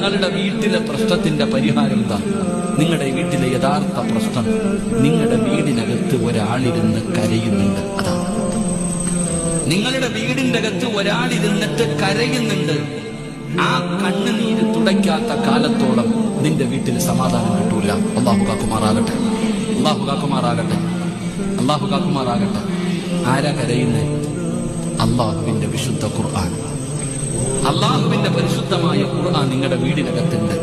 നിങ്ങളുടെ വീട്ടിലെ പ്രശ്നത്തിന്റെ പരിഹാരം എന്താ? നിങ്ങളുടെ വീട്ടിലെ യഥാർത്ഥ പ്രശ്നം നിങ്ങളുടെ വീടിനകത്ത് ഒരാളിരുന്ന് കരയുന്നുണ്ട്. അതാണ് നിങ്ങളുടെ വീടിന്റെ അകത്ത് ഒരാളിരുന്നിട്ട് കരയുന്നുണ്ട്. ആ കണ്ണുനീര് തുടയ്ക്കാത്ത കാലത്തോളം നിന്റെ വീട്ടിൽ സമാധാനം കിട്ടൂല. അല്ലാഹു കാക്കുമാറാകട്ടെ, അല്ലാഹു കാക്കുമാറാകട്ടെ, അല്ലാഹു കാക്കുമാറാകട്ടെ. ആരാ കരയുന്നേ? അല്ലാഹുവിന്റെ വിശുദ്ധ ഖുർആൻ, അല്ലാഹുവിന്റെ പരിശുദ്ധമായ ഖുർആൻ നിങ്ങളുടെ വീടിനകത്തുണ്ട്.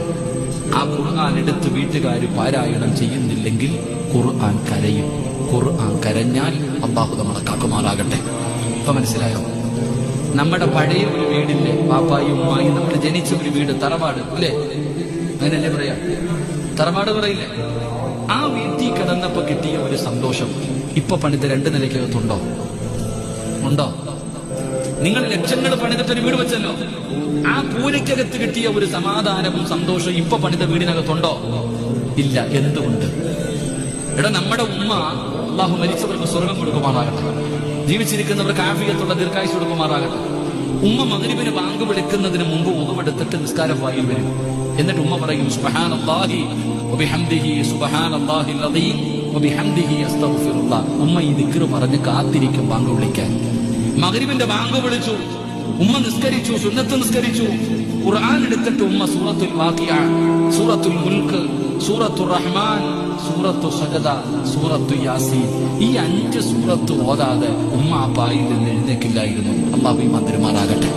ആ ഖുർആൻ എടുത്ത് വീട്ടുകാർ പാരായണം ചെയ്യുന്നില്ലെങ്കിൽ ഖുർആൻ കരയും. ഖുർആൻ കരഞ്ഞാൽ അല്ലാഹു നമ്മളെ കാക്കുമാറാകട്ടെ. ഇപ്പൊ മനസ്സിലായോ? നമ്മുടെ പഴയ ഒരു വീടില്ലേ, പാപ്പായും ഉമ്മായും നമ്മൾ ജനിച്ച ഒരു വീട്, തറവാട് അല്ലേ, അങ്ങനല്ലേ പറയാ, തറവാട് പറയില്ലേ? ആ വീട്ടിൽ കിടന്നപ്പോ കിട്ടിയ ഒരു സന്തോഷം ഇപ്പൊ പണിത് 2 നിലയ്ക്കകത്തുണ്ടോ? ഉണ്ടോ? നിങ്ങൾ ലക്ഷങ്ങൾ പണിതിട്ടൊരു വീട് വെച്ചല്ലോ, ആ കൂരയ്ക്കകത്ത് കിട്ടിയ ഒരു സമാധാനവും സന്തോഷവും ഇപ്പൊ പണിത വീടിനകത്തുണ്ടോ? ഇല്ല. എന്തുകൊണ്ട്? എടാ, നമ്മുടെ ഉമ്മ, അല്ലാഹു മരിച്ചവർക്ക് സ്വർഗം കൊടുക്കുമാറാകട്ടെ, ജീവിച്ചിരിക്കുന്നവർക്ക് ആഫിയത്തുള്ള ദീർഘായുസ് കൊടുക്കുമാറാകട്ടെ. ഉമ്മ മഗ്രിബിന് ബാങ്ക് വിളിക്കുന്നതിന് മുമ്പ് ഉദവെടുത്തിട്ട് നിസ്കാരം വായിൽ വരും. എന്നിട്ട് ഉമ്മ പറയും സുബ്ഹാനല്ലാഹി വബിഹംദിഹി സുബ്ഹാനല്ലാഹിൽ അദീം വബിഹംദിഹി അസ്തഗ്ഫിറുല്ലാഹ്. ഉമ്മ ഈ ദിക്ർ പറഞ്ഞ് കാത്തിരിക്കും ബാങ്ക് വിളിക്കാൻ. മഗ്രിബിന്റെ ബാങ്ക് വിളിച്ചു, ഉമ്മ നിസ്കരിച്ചു, സുന്നത്ത് നിസ്കരിച്ചു. ഖുർആൻ എടുത്തിട്ട് ഉമ്മ സൂറത്തുൽ വാഖിഅ, സൂറത്തുൽ മുൽക്ക്, സൂറത്തുർ റഹ്മാൻ, സൂറത്തു സജദ, സൂറത്തു യാസീൻ, ഈ 5 സൂറത്ത് ഓതാതെ ഉമ്മ ആ പായിൽ നിന്ന് എഴുന്നേക്കില്ലായിരുന്നു. അല്ലാഹു ഈ മന്ദിരമാറാകട്ടെ.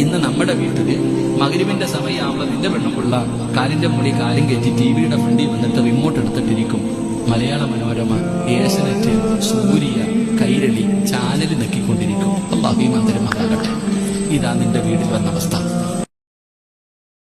ഇന്ന് നമ്മുടെ വീട്ടില് മഗ്രിബിന്റെ സമയമാകുമ്പോൾ നിന്റെ പെണ്ണുപിള്ള കാലിന്റെ മുകളിൽ കാലും കയറ്റി ടിവിയുടെ ഫ്രണ്ടിൽ വന്നിട്ട് റിമോട്ട് എടുത്തിട്ടിരിക്കും. മലയാള മനോരമ, ഏഷ്യനെറ്റ്, സൂര്യ, കൈരളി ചാനൽ നെക്കിക്കൊണ്ടിരിക്കും. അല്ലാഹു ഈ മന്ദിരമാറാകട്ടെ. ഇതാ നിന്റെ വീട്ടിൽ വന്ന അവസ്ഥ.